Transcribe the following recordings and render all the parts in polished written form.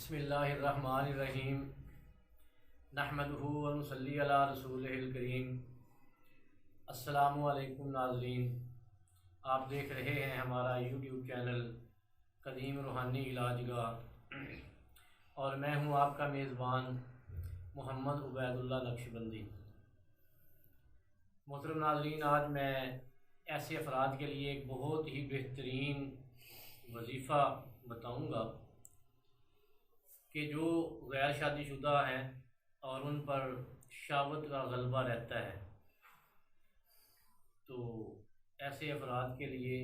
بسم اللہ الرحمن الرحیم نحمدہ و نصلی علی رسولہ الکریم۔ السلام علیکم ناظرین، آپ دیکھ رہے ہیں ہمارا یوٹیوب چینل قدیم روحانی علاج گاہ، اور میں ہوں آپ کا میزبان محمد عبید اللہ نقشبندی۔ محترم ناظرین، آج میں ایسے افراد کے لیے ایک بہت ہی بہترین وظیفہ بتاؤں گا کہ جو غیر شادی شدہ ہیں اور ان پر شہوت کا غلبہ رہتا ہے، تو ایسے افراد کے لیے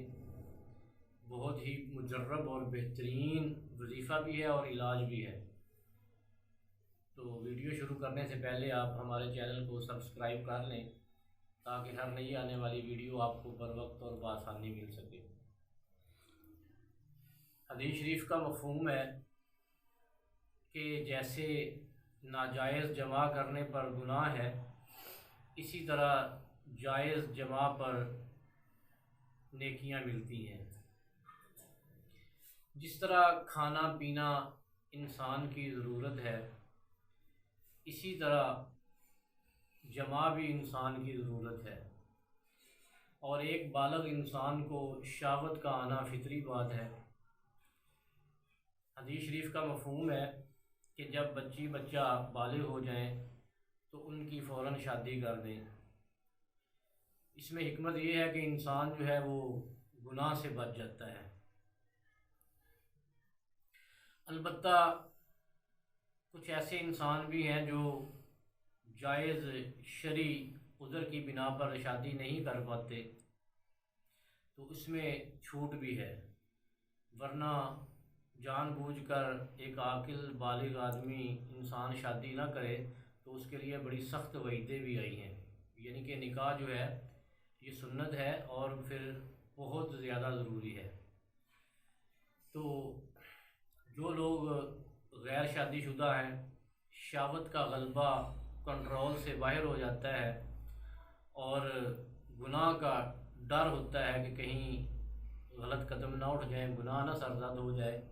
بہت ہی مجرب اور بہترین وظیفہ بھی ہے اور علاج بھی ہے۔ تو ویڈیو شروع کرنے سے پہلے آپ ہمارے چینل کو سبسکرائب کر لیں تاکہ ہر نئی آنے والی ویڈیو آپ کو بر وقت اور بآسانی مل سکے۔ حدیث شریف کا مفہوم ہے کہ جیسے ناجائز جمع کرنے پر گناہ ہے، اسی طرح جائز جمع پر نیکیاں ملتی ہیں۔ جس طرح کھانا پینا انسان کی ضرورت ہے، اسی طرح جمع بھی انسان کی ضرورت ہے، اور ایک بالغ انسان کو شہوت کا آنا فطری بات ہے۔ حدیث شریف کا مفہوم ہے کہ جب بچہ بالغ ہو جائیں تو ان کی فوراً شادی کر دیں۔ اس میں حکمت یہ ہے کہ انسان جو ہے وہ گناہ سے بچ جاتا ہے۔ البتہ کچھ ایسے انسان بھی ہیں جو جائز شرعی عذر کی بنا پر شادی نہیں کر پاتے، تو اس میں چھوٹ بھی ہے، ورنہ جان بوجھ کر ایک عاقل بالغ آدمی انسان شادی نہ کرے تو اس کے لیے بڑی سخت وعیدیں بھی آئی ہیں۔ یعنی کہ نکاح جو ہے یہ سنت ہے اور پھر بہت زیادہ ضروری ہے۔ تو جو لوگ غیر شادی شدہ ہیں، شہوت کا غلبہ کنٹرول سے باہر ہو جاتا ہے اور گناہ کا ڈر ہوتا ہے کہ کہیں غلط قدم نہ اٹھ جائیں، گناہ نہ سرزد ہو جائے،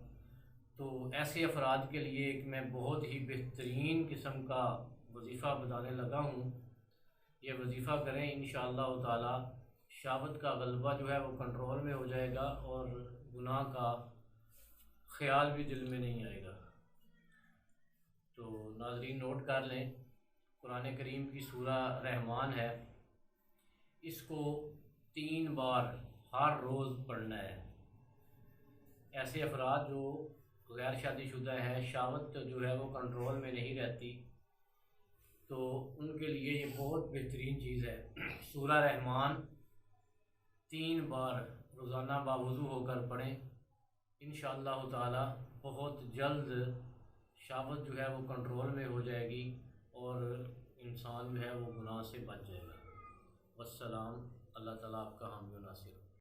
تو ایسے افراد کے لیے ایک میں بہت ہی بہترین قسم کا وظیفہ بتانے لگا ہوں۔ یہ وظیفہ کریں، انشاءاللہ تعالی شہوت کا غلبہ جو ہے وہ کنٹرول میں ہو جائے گا اور گناہ کا خیال بھی دل میں نہیں آئے گا۔ تو ناظرین نوٹ کر لیں، قرآن کریم کی سورہ رحمان ہے، اس کو 3 بار ہر روز پڑھنا ہے۔ ایسے افراد جو غیر شادی شدہ ہے، شہوت جو ہے وہ کنٹرول میں نہیں رہتی، تو ان کے لیے یہ بہت بہترین چیز ہے۔ سورہ رحمان 3 بار روزانہ باوضو ہو کر پڑھیں، انشاءاللہ تعالی بہت جلد شہوت جو ہے وہ کنٹرول میں ہو جائے گی اور انسان جو ہے وہ گناہ سے بچ جائے گا۔ والسلام، اللہ تعالیٰ آپ کا حامی و ناصر۔